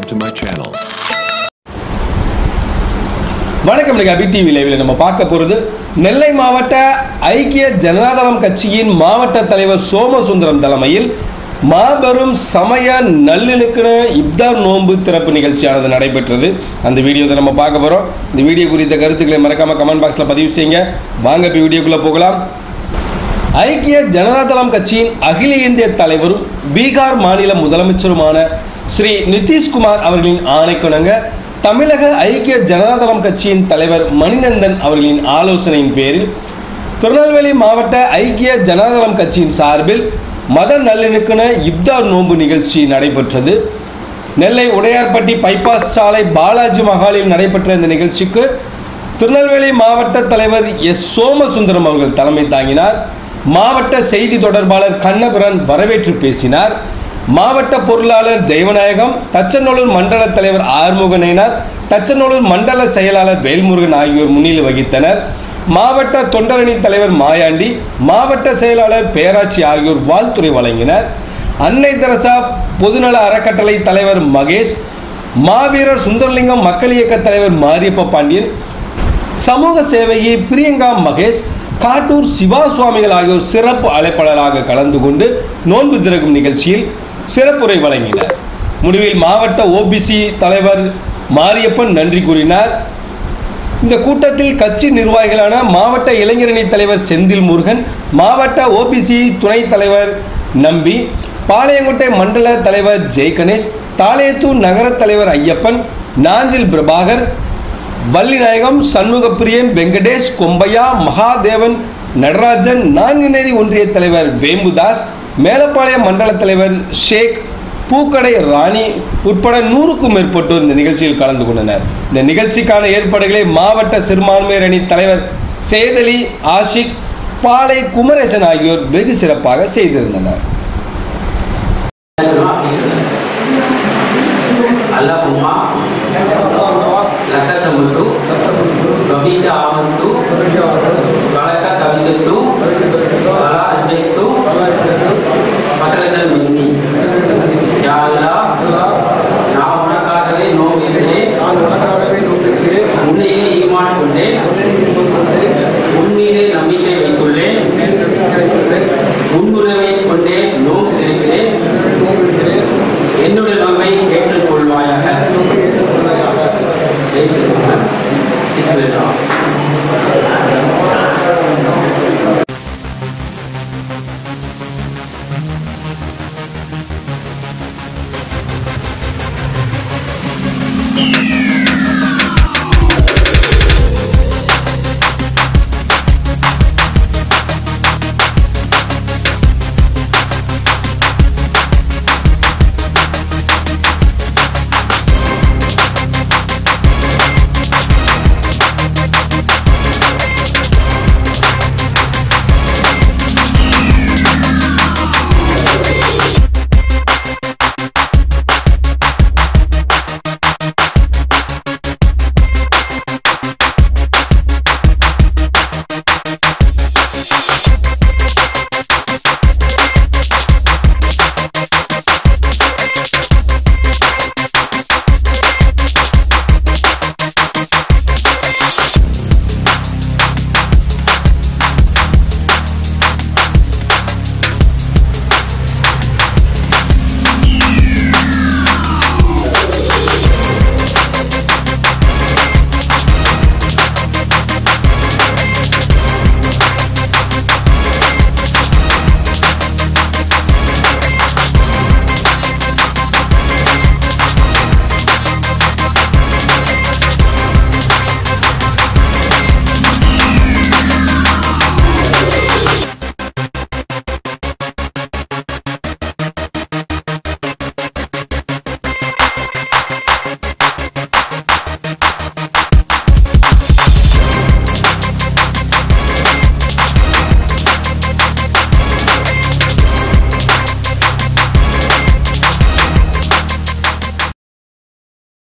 subscribe to my channel. வணக்கம். அபி TV லைவ்ல நம்ம பார்க்க போறது நெல்லை மாவட்ட ஐக்கிய ஜனதாதளம் கட்சியின் மாவட்ட தலைவர் சோமசுந்தரம் தலைமையில் மாபெரும் சமய நல்லிணக்க இப்தார் நோன்பு திறப்பு நிகழ்ச்சியானது நடைபெற்றது. அந்த வீடியோவை நம்ம பார்க்க போறோம். இந்த வீடியோ குறித்த கருத்துக்களை மறக்காம கமெண்ட் பாக்ஸ்ல பதிவு செய்யுங்க. வாங்க இப்ப வீடியோக்குள்ள போகலாம். ஐக்கிய ஜனதாதளம் கட்சியின் அகில இந்திய தலைவரும் பீகார் மாநில முதலமைச்சருமான ஸ்ரீ நிதிஷ்குமார் அவர்களின் ஆணைக்கிணங்க தமிழக ஐக்கிய ஜனதாதளம் கட்சியின் தலைவர் மணிநந்தன் அவர்களின் ஆலோசனையின் பேரில் திருநெல்வேலி மாவட்ட ஐக்கிய ஜனதாதளம் கட்சியின் சார்பில் மத நல்லிணக்க இப்தார் நோன்பு நிகழ்ச்சி நடைபெற்றது. நெல்லை உடையார்பட்டி பைபாஸ் சாலை பாலாஜி மகாலில் நடைபெற்ற இந்த நிகழ்ச்சிக்கு திருநெல்வேலி மாவட்ட தலைவர் எஸ் சோமசுந்தரம் அவர்கள் தலைமை தாங்கினார். மாவட்ட செய்தி தொடர்பாளர் கண்ணபுரன் வரவேற்று பேசினார். மாவட்ட பொருளாளர் தெய்வநாயகம், தச்சநல்லூர் மண்டல தலைவர் ஆறுமுகநேனார், தச்சநல்லூர் மண்டல செயலாளர் வேல்முருகன் ஆகியோர் முன்னிலை வகித்தனர். மாவட்ட தொண்டரணி தலைவர் மாயாண்டி, மாவட்ட செயலாளர் பேராட்சி ஆகியோர் வாழ்த்துரை வழங்கினர். அன்னை தெரசா பொதுநல அறக்கட்டளை தலைவர் மகேஷ், மாவீரர் சுந்தரலிங்கம் மக்கள் இயக்க தலைவர் மாரியப்ப பாண்டியன், சமூக சேவையை பிரியங்கா மகேஷ், காட்டூர் சிவா சுவாமிகள் ஆகியோர் சிறப்பு அழைப்பாளராக கலந்து கொண்டு நோன்பு திறக்கும் நிகழ்ச்சியில் சிறப்புரை வழங்கினார். முடிவில் மாவட்ட ஓபிசி தலைவர் மாரியப்பன் நன்றி கூறினார். இந்த கூட்டத்தில் கட்சி நிர்வாகிகளான மாவட்ட இளைஞரணி தலைவர் செந்தில் முருகன், மாவட்ட ஓபிசி துணைத் தலைவர் நம்பி, பாளையங்கோட்டை மண்டல தலைவர் ஜெய் கணேஷ், தாளையத்தூர் நகர தலைவர் ஐயப்பன், நாஞ்சில் பிரபாகர், வள்ளிநாயகம், சண்முகப்பிரியன், வெங்கடேஷ், கொம்பையா, மகாதேவன், நடராஜன், நான்குநேரி ஒன்றிய தலைவர் வேம்புதாஸ், மேலப்பாளையம் மண்டல தலைவர் ஷேக், பூக்கடை ராணி உட்பட 100க்கும் மேற்பட்டோர் இந்த நிகழ்ச்சியில் கலந்து கொண்டனர். இந்த நிகழ்ச்சிக்கான ஏற்பாடுகளை மாவட்ட சிறுபான்மையர் அணி தலைவர் சேதலி, ஆஷிக், பாளை குமரேசன் ஆகியோர் வெகு சிறப்பாக செய்திருந்தனர்.